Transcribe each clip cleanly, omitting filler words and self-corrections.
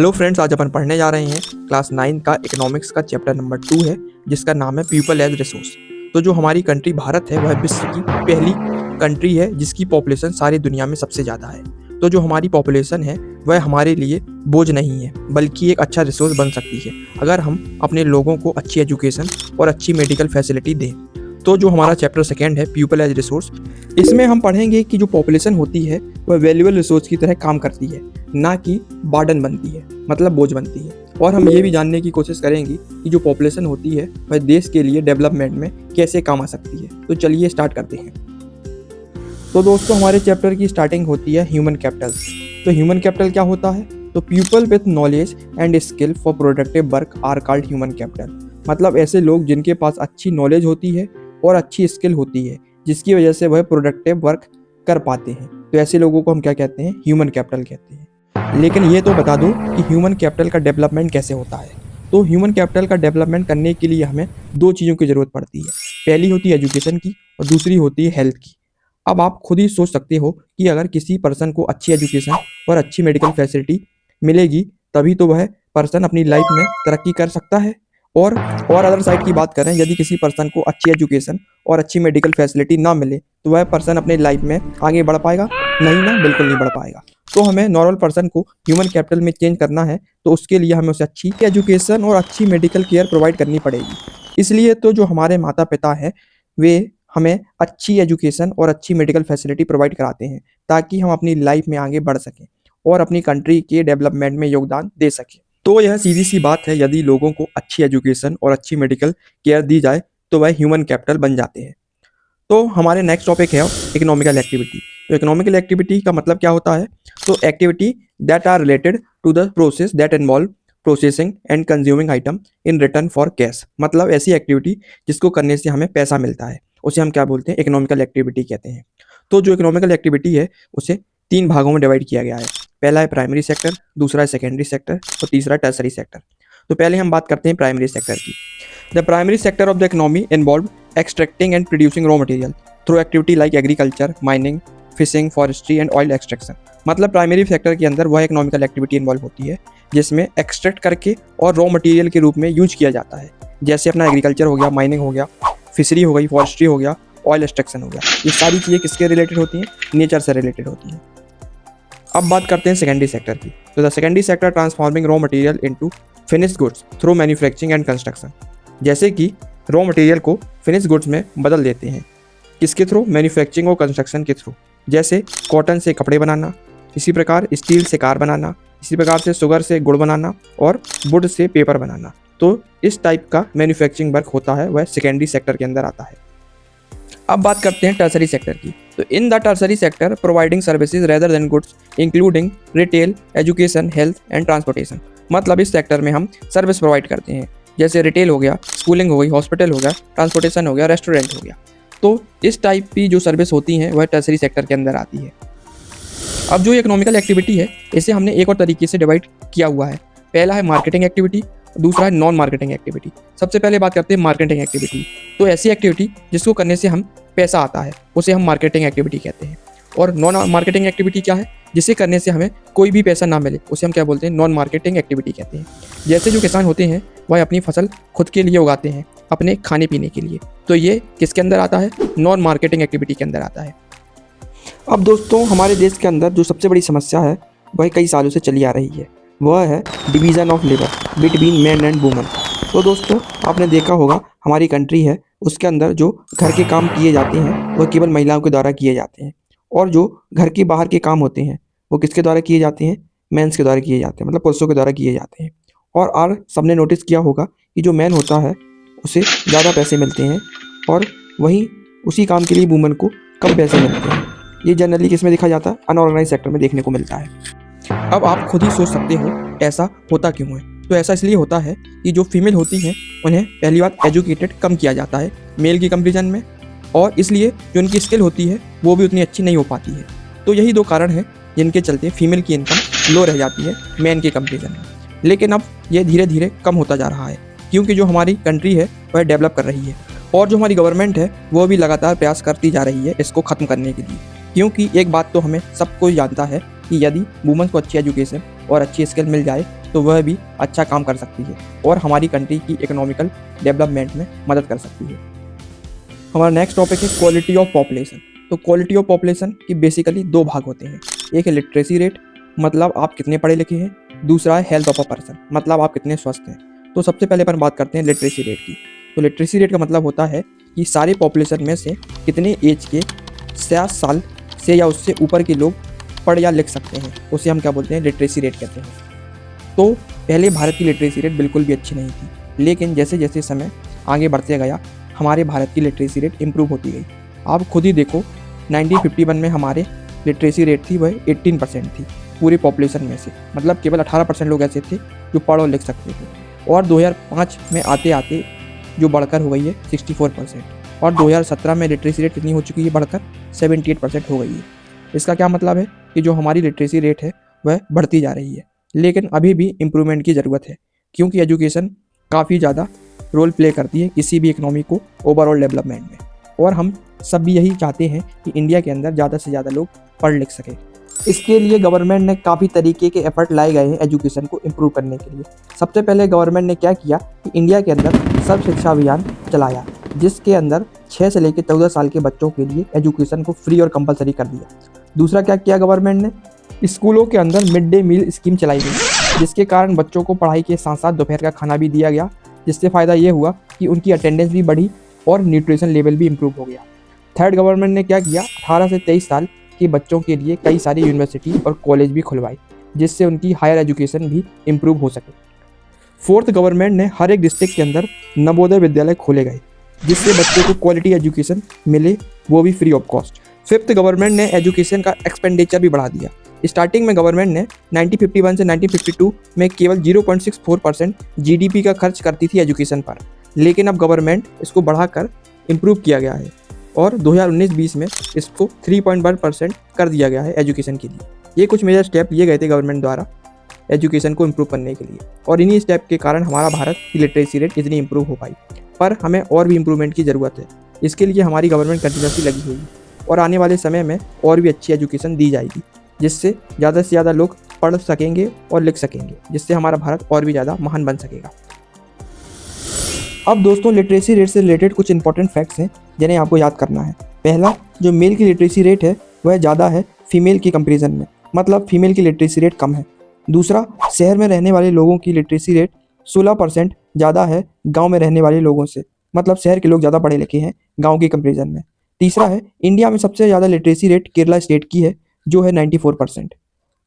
Hello friends, आज अपन पढ़ने जा रहे हैं क्लास 9 का इकोनॉमिक्स का चैप्टर नंबर 2 है, जिसका नाम है पीपल एज रिसोर्स। तो जो हमारी कंट्री भारत है वह विश्व की पहली कंट्री है जिसकी पॉपुलेशन सारी दुनिया में सबसे ज़्यादा है। तो जो हमारी पॉपुलेशन है वह हमारे लिए बोझ नहीं है, बल्कि एक अच्छा रिसोर्स बन सकती है अगर हम अपने लोगों को अच्छी एजुकेशन और अच्छी मेडिकल फैसिलिटी दें। तो जो हमारा चैप्टर 2 है पीपल एज रिसोर्स, इसमें हम पढ़ेंगे कि जो पॉपुलेशन होती है वह वैल्यूएबल रिसोर्स की तरह काम करती है, ना कि बर्डन बनती है, मतलब बोझ बनती है। और हम ये भी जानने की कोशिश करेंगे कि जो पॉपुलेशन होती है वह देश के लिए डेवलपमेंट में कैसे काम आ सकती है। तो चलिए स्टार्ट करते हैं। तो दोस्तों, हमारे चैप्टर की स्टार्टिंग होती है ह्यूमन कैपिटल। तो ह्यूमन कैपिटल क्या होता है? तो people with knowledge and skill for productive work are called human capital. मतलब ऐसे लोग जिनके पास अच्छी नॉलेज होती है और अच्छी स्किल होती है, जिसकी वजह से वह प्रोडक्टिव वर्क कर पाते हैं। तो ऐसे लोगों को हम क्या कहते हैं? ह्यूमन कैपिटल कहते हैं। लेकिन ये तो बता दूं कि ह्यूमन कैपिटल का डेवलपमेंट कैसे होता है। तो ह्यूमन कैपिटल का डेवलपमेंट करने के लिए हमें दो चीज़ों की ज़रूरत पड़ती है। पहली होती है एजुकेशन की और दूसरी होती है हेल्थ की। अब आप खुद ही सोच सकते हो कि अगर किसी पर्सन को अच्छी एजुकेशन और अच्छी मेडिकल फैसिलिटी मिलेगी, तभी तो वह पर्सन अपनी लाइफ में तरक्की कर सकता है। और अदर साइड की बात करें, यदि किसी पर्सन को अच्छी एजुकेशन और अच्छी मेडिकल फैसिलिटी ना मिले तो वह पर्सन अपने लाइफ में आगे बढ़ पाएगा? नहीं ना, बिल्कुल नहीं बढ़ पाएगा। तो हमें नॉर्मल पर्सन को ह्यूमन कैपिटल में चेंज करना है, तो उसके लिए हमें उसे अच्छी एजुकेशन और अच्छी मेडिकल केयर प्रोवाइड करनी पड़ेगी। इसलिए तो जो हमारे माता पिता हैं वे हमें अच्छी एजुकेशन और अच्छी मेडिकल फैसिलिटी प्रोवाइड कराते हैं, ताकि हम अपनी लाइफ में आगे बढ़ सकें और अपनी कंट्री के डेवलपमेंट में योगदान दे सकें। तो यह सीधी सी बात है, यदि लोगों को अच्छी एजुकेशन और अच्छी मेडिकल केयर दी जाए तो वह ह्यूमन कैपिटल बन जाते हैं। तो हमारे नेक्स्ट टॉपिक है इकोनॉमिकल एक्टिविटी। तो इकोनॉमिकल एक्टिविटी का मतलब क्या होता है? तो activity that are related to the process that involve processing and consuming item in return for cash. मतलब ऐसी एक्टिविटी जिसको करने से हमें पैसा मिलता है, उसे हम क्या बोलते हैं? इकोनॉमिकल एक्टिविटी कहते हैं। तो जो इकोनॉमिकल एक्टिविटी है उसे 3 भागों में डिवाइड किया गया है। पहला है प्राइमरी सेक्टर, दूसरा है सेकेंडरी सेक्टर और तीसरा टर्सरी सेक्टर। तो पहले हम बात करते हैं प्राइमरी सेक्टर की। The primary sector of the economy involve extracting and producing raw material through activity like agriculture, mining, fishing, forestry and oil extraction. मतलब प्राइमरी सेक्टर के अंदर वह इकोनॉमिकल एक्टिविटी इन्वॉल्व होती है जिसमें एक्सट्रैक्ट करके और रॉ मटेरियल के रूप में यूज किया जाता है। जैसे अपना एग्रीकल्चर हो गया, माइनिंग हो गया, फिशरी हो गई, फॉरेस्ट्री हो गया, ऑयल एक्सट्रैक्शन हो गया। ये सारी चीज़ें किसके रिलेटेड होती हैं? नेचर से रिलेटेड होती हैं। अब बात करते हैं सेकेंडरी सेक्टर की। तो the secondary sector transforming raw material into finished goods through manufacturing and construction. जैसे कि रॉ मटेरियल को फिनिश्ड गुड्स में बदल देते हैं। किसके थ्रू? मैन्युफैक्चरिंग और कंस्ट्रक्शन के थ्रू। जैसे कॉटन से कपड़े बनाना, इसी प्रकार स्टील से कार बनाना, इसी प्रकार से शुगर से गुड़ बनाना और वुड से पेपर बनाना। तो इस टाइप का मैन्युफैक्चरिंग वर्क होता है, वह सेकेंडरी सेक्टर के अंदर आता है। अब बात करते हैं टर्सरी सेक्टर की। तो in the tertiary sector providing services rather than goods including retail, education, health and transportation. मतलब इस सेक्टर में हम सर्विस प्रोवाइड करते हैं, जैसे रिटेल हो गया, स्कूलिंग हो गई, हॉस्पिटल हो गया, ट्रांसपोर्टेशन हो गया, रेस्टोरेंट हो गया। तो इस टाइप की जो सर्विस होती हैं वह टर्सरी सेक्टर के अंदर आती है। अब जो इकोनॉमिकल एक्टिविटी है इसे हमने एक और तरीके से डिवाइड किया हुआ है। पहला है मार्केटिंग एक्टिविटी, दूसरा है नॉन मार्केटिंग एक्टिविटी। सबसे पहले बात करते हैं मार्केटिंग एक्टिविटी। तो ऐसी एक्टिविटी जिसको करने से हम पैसा आता है उसे हम मार्केटिंग एक्टिविटी कहते हैं। और नॉन मार्केटिंग एक्टिविटी क्या है? जिसे करने से हमें कोई भी पैसा ना मिले उसे हम क्या बोलते हैं? नॉन मार्केटिंग एक्टिविटी कहते हैं। जैसे जो किसान होते हैं वह अपनी फसल खुद के लिए उगाते हैं, अपने खाने पीने के लिए। तो ये किसके अंदर आता है? नॉन मार्केटिंग एक्टिविटी के अंदर आता है। अब दोस्तों, हमारे देश के अंदर जो सबसे बड़ी समस्या है वह कई सालों से चली आ रही है, वह है division of labour between man and woman. तो दोस्तों, आपने देखा होगा हमारी कंट्री है उसके अंदर जो घर के काम किए जाते हैं वह केवल महिलाओं के द्वारा किए जाते हैं, और जो घर के बाहर के काम होते हैं वो किसके द्वारा किए जाते हैं? मेंस के द्वारा किए जाते हैं, मतलब पुरुषों के द्वारा किए जाते हैं। और सबने नोटिस किया होगा कि जो मैन होता है उसे ज़्यादा पैसे मिलते हैं और वहीं उसी काम के लिए वुमन को कम पैसे मिलते हैं। ये जनरली किसमें देखा जाता है? अनऑर्गेनाइज सेक्टर में देखने को मिलता है। अब आप खुद ही सोच सकते हो ऐसा होता क्यों है? तो ऐसा इसलिए होता है कि जो फीमेल होती हैं उन्हें पहली बात एजुकेटेड कम किया जाता है मेल की कंपेरिजन में, और इसलिए जो उनकी स्किल होती है वो भी उतनी अच्छी नहीं हो पाती है। तो यही 2 कारण हैं जिनके चलते फीमेल की इनकम लो रह जाती है मैन के कंपेरिजन में। लेकिन अब ये धीरे धीरे कम होता जा रहा है, क्योंकि जो हमारी कंट्री है वह डेवलप कर रही है और जो हमारी गवर्नमेंट है वो भी लगातार प्रयास करती जा रही है इसको ख़त्म करने के लिए। क्योंकि एक बात तो हमें सबको जानता है कि यदि वुमेन को अच्छी एजुकेशन और अच्छी स्किल मिल जाए तो वह भी अच्छा काम कर सकती है और हमारी कंट्री की इकोनॉमिकल डेवलपमेंट में मदद कर सकती है। हमारा नेक्स्ट टॉपिक है क्वालिटी ऑफ पॉपुलेशन। तो क्वालिटी ऑफ पॉपुलेशन की बेसिकली दो भाग होते हैं। एक है लिटरेसी रेट, मतलब आप कितने पढ़े लिखे हैं। दूसरा है हेल्थ ऑफ अ पर्सन, मतलब आप कितने स्वस्थ हैं। तो सबसे पहले अपन बात करते हैं लिटरेसी रेट की। तो लिटरेसी रेट का मतलब होता है कि सारे पॉपुलेशन में से कितने एज के 60 साल से या उससे ऊपर के लोग पढ़ या लिख सकते हैं, उसे हम क्या बोलते हैं, लिटरेसी रेट कहते हैं। तो पहले भारत की लिटरेसी रेट बिल्कुल भी अच्छी नहीं थी, लेकिन जैसे जैसे समय आगे बढ़ते गया हमारे भारत की लिटरेसी रेट इम्प्रूव होती गई। आप खुद ही देखो 1951 में हमारे लिटरेसी रेट थी वह 18% थी पूरे पॉपुलेशन में से, मतलब केवल 18% लोग ऐसे थे जो पढ़ और लिख सकते थे। और 2005 में आते आते जो बढ़कर हो गई है 64%। और 2017 में लिटरेसी रेट कितनी हो चुकी है, बढ़कर 78% हो गई है। इसका क्या मतलब है कि जो हमारी लिटरेसी रेट है वह बढ़ती जा रही है, लेकिन अभी भी इम्प्रूवमेंट की ज़रूरत है, क्योंकि एजुकेशन काफ़ी ज़्यादा रोल प्ले करती है किसी भी इकोनॉमी को ओवरऑल डेवलपमेंट में। और हम सब भी यही चाहते हैं कि इंडिया के अंदर ज़्यादा से ज़्यादा लोग पढ़ लिख सकें। इसके लिए गवर्नमेंट ने काफ़ी तरीके के एफर्ट लाए गए हैं एजुकेशन को इम्प्रूव करने के लिए। सबसे पहले गवर्नमेंट ने क्या किया कि इंडिया के अंदर सर्व शिक्षा अभियान चलाया, जिसके अंदर 6 से लेकर 14 साल के बच्चों के लिए एजुकेशन को फ्री और कंपलसरी कर दिया। दूसरा क्या किया गवर्नमेंट ने, स्कूलों के अंदर मिड डे मील स्कीम चलाई गई, जिसके कारण बच्चों को पढ़ाई के साथ साथ दोपहर का खाना भी दिया गया, जिससे फ़ायदा ये हुआ कि उनकी अटेंडेंस भी बढ़ी और न्यूट्रिशन लेवल भी इम्प्रूव हो गया। थर्ड, गवर्नमेंट ने क्या किया, 18 से 23 साल के बच्चों के लिए कई सारी यूनिवर्सिटी और कॉलेज भी खुलवाई, जिससे उनकी हायर एजुकेशन भी इम्प्रूव हो सके। फोर्थ, गवर्नमेंट ने हर एक डिस्ट्रिक्ट के अंदर नवोदय विद्यालय खोले गए, जिससे बच्चों को क्वालिटी एजुकेशन मिले, वो भी free of cost. Fifth, government ने एजुकेशन का एक्सपेंडिचर भी बढ़ा दिया। स्टार्टिंग में गवर्नमेंट ने 1951 से 1952 में केवल 0.64% जीडीपी का खर्च करती थी एजुकेशन पर, लेकिन अब गवर्नमेंट इसको बढ़ाकर इम्प्रूव किया गया है और 2019-20 में इसको 3.1% कर दिया गया है एजुकेशन के लिए। ये कुछ मेजर स्टेप लिए गए थे गवर्नमेंट द्वारा एजुकेशन को इम्प्रूव करने के लिए, और इन्हीं स्टेप के कारण हमारा भारत की लिटरेसी रेट इतनी इम्प्रूव हो पाई। पर हमें और भी इम्प्रूवमेंट की ज़रूरत है। इसके लिए हमारी गवर्नमेंट कंटिन्यूसली लगी हुई है और आने वाले समय में और भी अच्छी एजुकेशन दी जाएगी, जिससे ज़्यादा से ज़्यादा लोग पढ़ सकेंगे और लिख सकेंगे, जिससे हमारा भारत और भी ज़्यादा महान बन सकेगा। अब दोस्तों, लिटरेसी रेट से रिलेटेड कुछ इंपॉर्टेंट फैक्ट्स हैं जिन्हें आपको याद करना है। पहला, जो मेल की लिटरेसी रेट है वह ज़्यादा है फीमेल की कंपैरिजन में, मतलब फीमेल की लिटरेसी रेट कम है। दूसरा, शहर में रहने वाले लोगों की लिटरेसी रेट 16% ज़्यादा है गांव में रहने वाले लोगों से, मतलब शहर के लोग ज़्यादा पढ़े लिखे हैं गांव की कंपैरिजन में। तीसरा है, इंडिया में सबसे ज़्यादा लिटरेसी रेट केरला स्टेट की है, जो है 94%।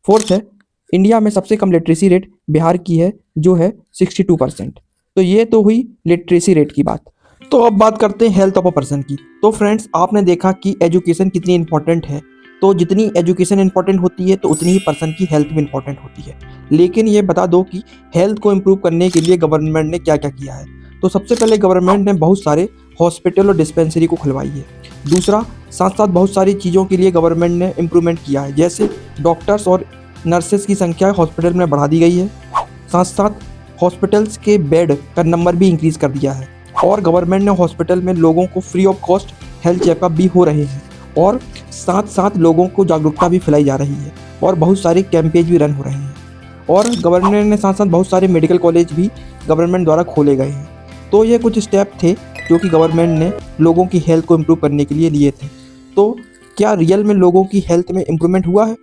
फोर्थ है, इंडिया में सबसे कम लिटरेसी रेट बिहार की है, जो है 62%। तो ये तो हुई लिटरेसी रेट की बात। तो अब बात करते हैं हेल्थ ऑफ अ पर्सन की। तो फ्रेंड्स, आपने देखा कि एजुकेशन कितनी इंपॉर्टेंट है। तो जितनी एजुकेशन इंपॉर्टेंट होती है तो उतनी ही पर्सन की हेल्थ भी इंपॉर्टेंट होती है। लेकिन ये बता दो कि हेल्थ को इम्प्रूव करने के लिए गवर्नमेंट ने क्या क्या किया है। तो सबसे पहले गवर्नमेंट ने बहुत सारे हॉस्पिटल और डिस्पेंसरी को खुलवाई है। दूसरा, साथ साथ बहुत सारी चीज़ों के लिए गवर्नमेंट ने इम्प्रूवमेंट किया है, जैसे डॉक्टर्स और नर्सेज की संख्या हॉस्पिटल में बढ़ा दी गई है। साथ साथ हॉस्पिटल्स के बेड का नंबर भी इंक्रीज़ कर दिया है, और गवर्नमेंट ने हॉस्पिटल में लोगों को free of cost health checkup भी हो रहे हैं, और साथ साथ लोगों को जागरूकता भी फैलाई जा रही है, और बहुत सारे कैंपेज भी रन हो रहे हैं। और गवर्नमेंट ने साथ साथ बहुत सारे मेडिकल कॉलेज भी गवर्नमेंट द्वारा खोले गए हैं। तो ये कुछ स्टेप थे जो कि गवर्नमेंट ने लोगों की हेल्थ को इम्प्रूव करने के लिए लिए थे। तो क्या रियल में लोगों की हेल्थ में इम्प्रूवमेंट हुआ है?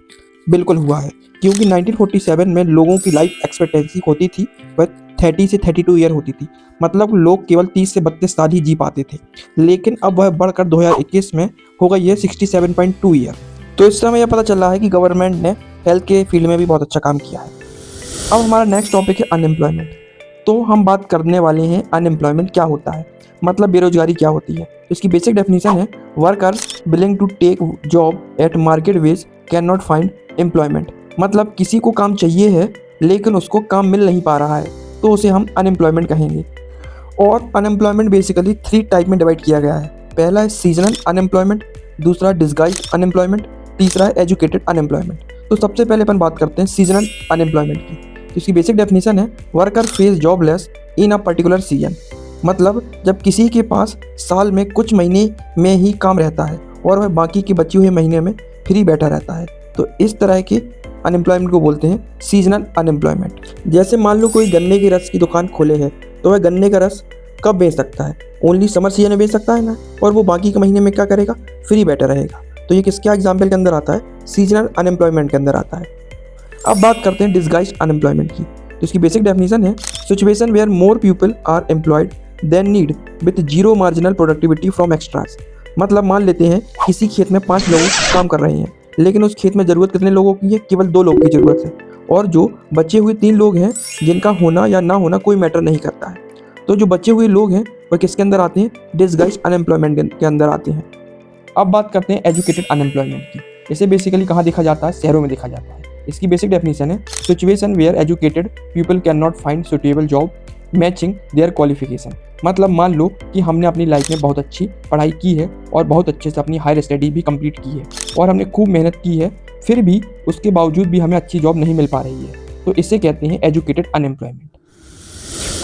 बिल्कुल हुआ है, क्योंकि 1947 में लोगों की लाइफ एक्सपेक्टेंसी होती थी वह 30 से 32 ईयर होती थी, मतलब लोग केवल 30 से 32 साल ही जी पाते थे। लेकिन अब वह बढ़कर 2021 में हो गई है 67.2 ईयर। तो इस समय यह पता चल रहा है कि गवर्नमेंट ने हेल्थ के फील्ड में भी बहुत अच्छा काम किया है। अब हमारा नेक्स्ट टॉपिक है अनएम्प्लॉयमेंट। तो हम बात करने वाले हैं अनएम्प्लॉयमेंट क्या होता है, मतलब बेरोजगारी क्या होती है। तो इसकी बेसिक डेफिनेशन है, workers willing to take job at market wage can not find employment. मतलब किसी को काम चाहिए है लेकिन उसको काम मिल नहीं पा रहा है, तो उसे हम अनएम्प्लॉयमेंट कहेंगे। और अनएम्प्लॉयमेंट बेसिकली 3 टाइप में डिवाइड किया गया है। पहला है सीजनल अनएम्प्लॉयमेंट, दूसरा डिस्गाइज अनएम्प्लॉयमेंट, तीसरा है एजुकेटेड अनएम्प्लॉयमेंट। तो सबसे पहले अपन बात करते हैं सीजनल अनएम्प्लॉयमेंट की। तो इसकी बेसिक डेफिनेशन है, worker face jobless in a particular season. मतलब जब किसी के पास साल में कुछ महीने में ही काम रहता है और वह बाकी के बचे हुए महीने में फ्री बैठा रहता है, तो इस तरह के अनएम्प्लॉयमेंट को बोलते हैं सीजनल अनएम्प्लॉयमेंट। जैसे मान लो कोई गन्ने के रस की दुकान खोले है, तो वह गन्ने का रस कब बेच सकता है? ओनली समर सीजन में बेच सकता है ना, और वो बाकी के महीने में क्या करेगा? फ्री बैठा रहेगा। तो ये किसके एग्जाम्पल के अंदर आता है? सीजनल अनएम्प्लॉयमेंट के अंदर आता है। अब बात करते हैं डिस्गाइज्ड अनएम्प्लॉयमेंट की। तो इसकी बेसिक डेफिनेशन है situation where more people are employed than need with zero marginal productivity from extras. मतलब मान लेते हैं किसी खेत में 5 लोग काम कर रहे हैं, लेकिन उस खेत में ज़रूरत कितने लोगों की है? केवल 2 लोगों की ज़रूरत है, और जो बचे हुए 3 लोग हैं जिनका होना या ना होना कोई मैटर नहीं करता है। तो जो बचे हुए लोग हैं वह किसके अंदर आते हैं? डिस्गाइज्ड अनएम्प्लॉयमेंट के अंदर आते हैं। अब बात करते हैं एजुकेटेड अनएम्प्लॉयमेंट की। इसे बेसिकली कहाँ देखा जाता है? शहरों में देखा जाता है। इसकी बेसिक डेफिनेशन है situation where educated people can not find suitable job matching their qualification. मतलब मान लो कि हमने अपनी लाइफ में बहुत अच्छी पढ़ाई की है और बहुत अच्छे से अपनी हायर स्टडी भी कंप्लीट की है और हमने खूब मेहनत की है, फिर भी उसके बावजूद भी हमें अच्छी जॉब नहीं मिल पा रही है, तो इसे कहते हैं एजुकेटेड अनएम्प्लॉयमेंट।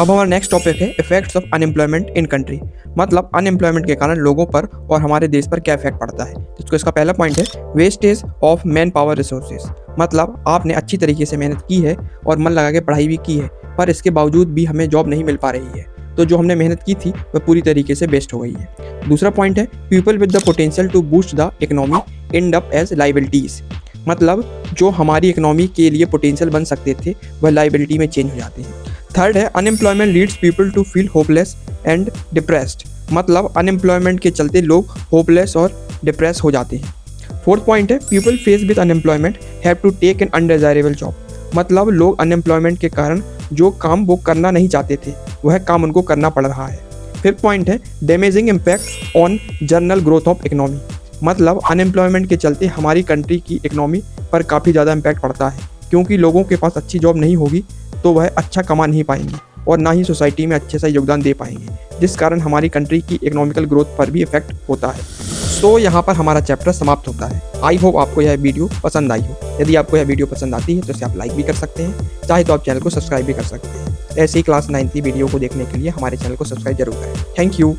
अब हमारा नेक्स्ट टॉपिक है effects of unemployment in country. मतलब अनएम्प्लॉयमेंट के कारण लोगों पर और हमारे देश पर क्या इफेक्ट पड़ता है। तो इसका पहला पॉइंट है wastage of man power resources. मतलब आपने अच्छी तरीके से मेहनत की है और मन लगा के पढ़ाई भी की है, पर इसके बावजूद भी हमें जॉब नहीं मिल पा रही है, तो जो हमने मेहनत की थी वह पूरी तरीके से वेस्ट हो गई है। दूसरा पॉइंट है people with the potential to boost the economy end up as liabilities. मतलब जो हमारी इकोनॉमी के लिए पोटेंशियल बन सकते थे वह लाइबिलिटी में चेंज हो जाते हैं। थर्ड है unemployment leads people to feel hopeless and depressed. मतलब अनएम्प्लॉयमेंट के चलते लोग होपलेस और डिप्रेस हो जाते हैं। फोर्थ पॉइंट है people face with unemployment have to take an undesirable job. मतलब लोग अनएम्प्लॉयमेंट के कारण जो काम वो करना नहीं चाहते थे वह काम उनको करना पड़ रहा है। फिफ्थ पॉइंट है damaging impact on general growth of economy. मतलब अनएम्प्लॉयमेंट के चलते हमारी कंट्री की इकोनॉमी पर काफ़ी ज़्यादा इम्पैक्ट पड़ता है, क्योंकि लोगों के पास अच्छी जॉब नहीं होगी तो वह अच्छा कमा नहीं पाएंगे और ना ही सोसाइटी में अच्छे से योगदान दे पाएंगे, जिस कारण हमारी कंट्री की इकोनॉमिकल ग्रोथ पर भी इफेक्ट होता है। तो यहाँ पर हमारा चैप्टर समाप्त होता है। आई होप आपको यह वीडियो पसंद आई हो। यदि आपको यह वीडियो पसंद आती है तो इसे आप लाइक भी कर सकते हैं, चाहे तो आप चैनल को सब्सक्राइब भी कर सकते हैं। ऐसे ही क्लास 9 की वीडियो को देखने के लिए हमारे चैनल को सब्सक्राइब जरूर करें। Thank you.